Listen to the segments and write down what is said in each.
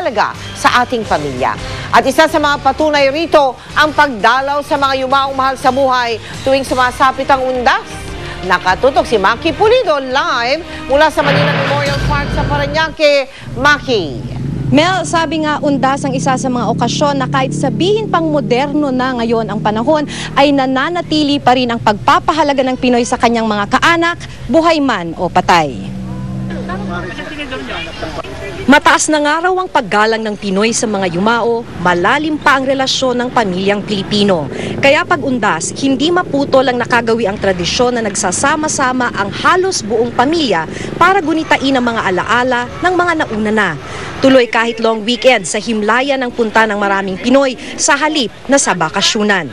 talaga sa ating pamilya. At isa sa mga patunay rito ang pagdalaw sa mga yumaong mahal sa buhay tuwing sumasapit ang undas. Nakatutok si Maki Pulido live mula sa Manila Memorial Park sa Parañaque. Maki. Mel, sabi nga undas ang isa sa mga okasyon na kahit sabihin pang moderno na ngayon ang panahon ay nananatili pa rin ang pagpapahalaga ng Pinoy sa kanyang mga kaanak, buhay man o patay. Mataas na nga raw ang paggalang ng Pinoy sa mga yumao, malalim pa ang relasyon ng pamilyang Pilipino. Kaya pag undas, hindi maputol ang nakagawi ang tradisyon na nagsasama-sama ang halos buong pamilya para gunitain ang mga alaala ng mga nauna na. Tuloy kahit long weekend sa himlayan ng punta ng maraming Pinoy sa halip na sa bakasyunan.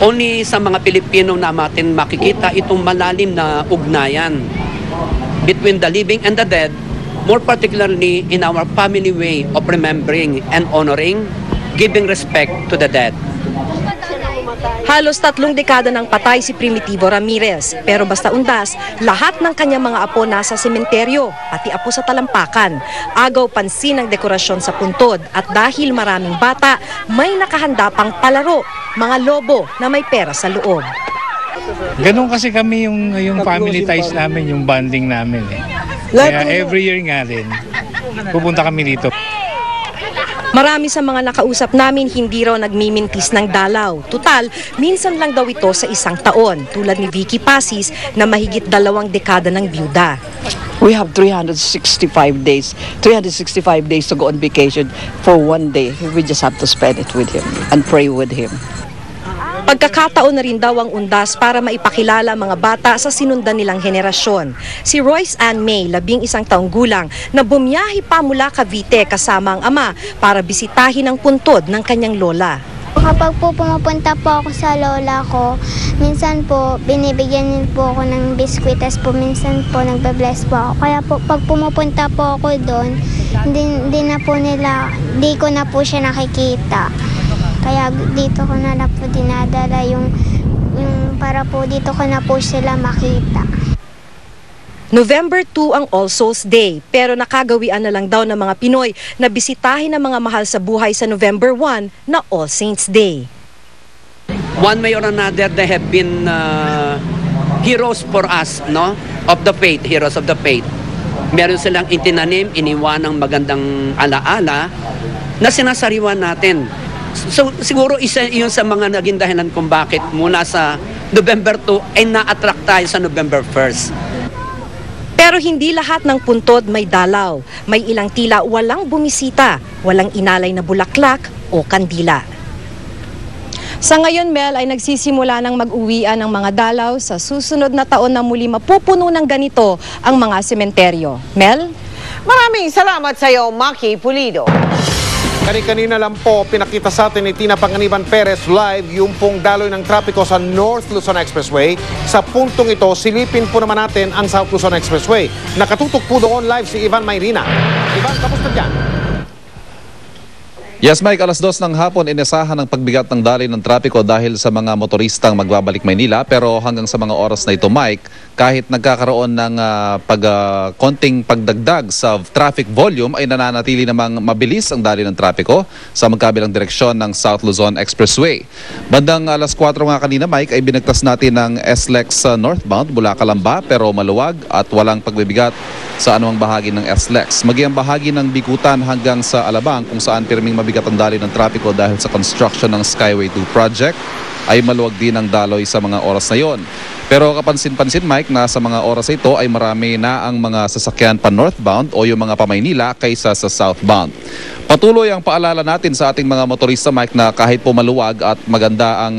Only sa mga Pilipino na natin makikita itong malalim na ugnayan between the living and the dead, more particularly in our family way of remembering and honoring, giving respect to the dead. Halos 3 dekada ng patay si Primitivo Ramirez, pero basta undas, lahat ng kanyang mga apo nasa sementeryo, pati apo sa talampakan. Agaw pansin ang dekorasyon sa puntod at dahil maraming bata, may nakahanda pang palaro, mga lobo na may pera sa loob. Ganun kasi kami yung family ties namin, yung bonding namin eh. Kaya every year nga din, pupunta kami dito. Marami sa mga nakausap namin hindi raw nagmimintis ng dalaw. Tutal, minsan lang daw ito sa isang taon, tulad ni Vicky Pasis na mahigit 2 dekada ng byuda. We have 365 days to go on vacation for 1 day. We just have to spend it with him and pray with him. Pagkakataon na rin daw ang undas para maipakilala mga bata sa sinundan nilang henerasyon. Si Royce Ann May, 11 taong gulang, na bumiyahe pa mula Cavite kasama ang ama para bisitahin ang puntod ng kanyang lola. Kapag po pumupunta po ako sa lola ko, minsan po binibigyan din po ako ng biskwit, po minsan po nagbe-bless po ako. Kaya po pag pumupunta po ako doon, di ko na po siya nakikita. Kaya dito ko na po dinadala yung para po dito ko na po sila makita. November 2 ang All Souls Day, pero nakagawian na lang daw ng mga Pinoy na bisitahin ang mga mahal sa buhay sa November 1 na All Saints Day. One way or another, they have been heroes for us, no? Of the faith, heroes of the faith. Meron silang itinanim, iniwan ng magandang alaala na sinasariwan natin. So siguro isa yun sa mga naging dahilan kung bakit mula sa November 2 ay na-attract tayo sa November 1st. Pero hindi lahat ng puntod may dalaw. May ilang tila walang bumisita, walang inalay na bulaklak o kandila. Sa ngayon, Mel, ay nagsisimula ng mag-uwian ng mga dalaw. Sa susunod na taon na muli mapupuno ng ganito ang mga sementeryo. Mel? Maraming salamat sa iyo, Maki Pulido. Kanina lang po, pinakita sa atin ni Tina Panganiban Perez live yung pong daloy ng trapiko sa North Luzon Expressway. Sa puntong ito, silipin po naman natin ang South Luzon Expressway. Nakatutok po doon live si Ivan Mayrina. Ivan, kamusta dyan? Yes, Mike, 2:00 ng hapon, inasahan ang pagbigat ng daloy ng trapiko dahil sa mga motoristang magbabalik Maynila. Pero hanggang sa mga oras na ito, Mike, kahit nagkakaroon ng konting pagdagdag sa traffic volume, ay nananatili namang mabilis ang daloy ng trapiko sa magkabilang direksyon ng South Luzon Expressway. Bandang 4:00 nga kanina, Mike, ay binagtas natin ng SLEX northbound mula Calamba pero maluwag at walang pagbibigat sa anumang bahagi ng SLEX. Maging ang bahagi ng Bikutan hanggang sa Alabang kung saan pirming mabigat ang daloy ng trapiko dahil sa construction ng Skyway 2 project ay maluwag din ang daloy sa mga oras na yon. Pero kapansin-pansin, Mike, na sa mga oras ito ay marami na ang mga sasakyan pa northbound o yung mga pa-Maynila kaysa sa southbound. Patuloy ang paalala natin sa ating mga motorista, Mike, na kahit po maluwag at maganda ang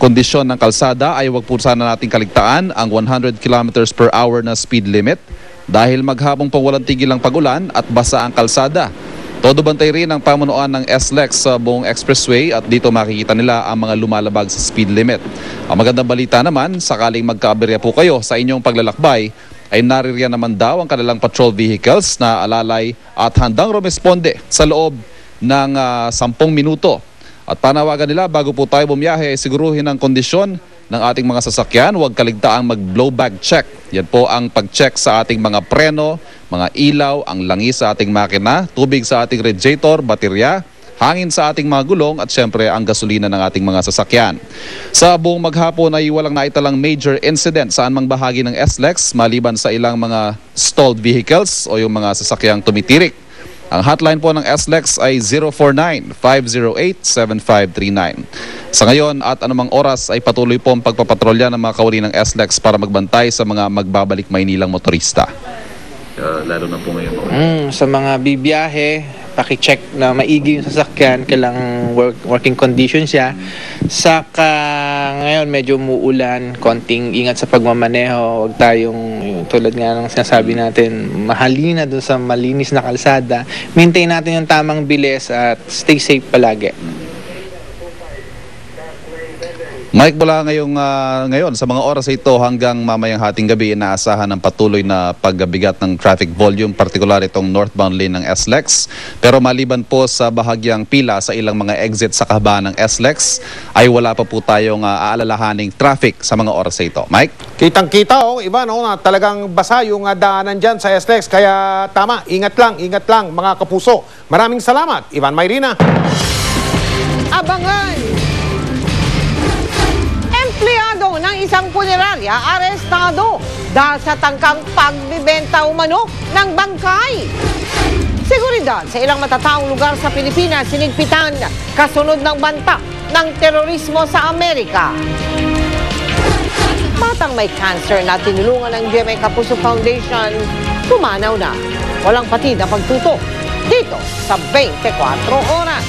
kondisyon ng kalsada ay huwag po sana nating kaligtaan ang 100 kilometers per hour na speed limit dahil maghapong pang walang tigil ang pag-ulan at basa ang kalsada. Todo bantay rin ang pamunuan ng SLEX sa buong expressway at dito makikita nila ang mga lumalabag sa speed limit. Ang magandang balita naman, sakaling magkaaberya po kayo sa inyong paglalakbay, ay naririyan naman daw ang kanilang patrol vehicles na alalay at handang rumesponde sa loob ng 10 minuto. At panawagan nila bago po tayo bumiyahe ay siguruhin ang kondisyon ng ating mga sasakyan. Huwag kaligtaang mag-blowback check. Yan po ang pag-check sa ating mga preno, mga ilaw, ang langis sa ating makina, tubig sa ating radiator, baterya, hangin sa ating mga gulong at syempre ang gasolina ng ating mga sasakyan. Sa buong maghapon ay walang naitalang major incident saan mang bahagi ng SLEX maliban sa ilang mga stalled vehicles o yung mga sasakyang tumitirik. Ang hotline po ng SLEX ay 049-508-7539. Sa ngayon at anumang oras ay patuloy po ang pagpapatrolya ng mga kawani ng SLEX para magbantay sa mga magbabalik Maynilang motorista. Lalo na po ngayon. Sa mga bibiyahe, paki-check na maigi yung sasakyan, kailangang working condition siya. Saka ngayon medyo muulan, konting ingat sa pagmamaneho, huwag tayong tulad nga ng sinasabi natin, mahalina dun sa malinis na kalsada. Maintain natin yung tamang bilis at stay safe palagi. Mike, mula ngayon sa mga oras ito hanggang mamayang hating gabi, inaasahan ng patuloy na pagbigat ng traffic volume, partikular itong northbound lane ng SLEX. Pero maliban po sa bahagyang pila sa ilang mga exit sa kahabaan ng SLEX, ay wala pa po tayong aalalahaning traffic sa mga oras ito. Mike? Kitang-kita iba na talagang basa yung daanan dyan sa SLEX. Kaya tama, ingat lang mga kapuso. Maraming salamat, Ivan Mayrina. Abangan! Empleyado ng isang punerarya arestado dahil sa tangkang pagbibenta umano ng bangkay. Seguridad sa ilang matataong lugar sa Pilipinas sinigpitan kasunod ng banta ng terorismo sa Amerika. Batang may cancer na tinulungan ng GMA Kapuso Foundation, pumanaw na. Walang patid na pagtutok dito sa 24 oras.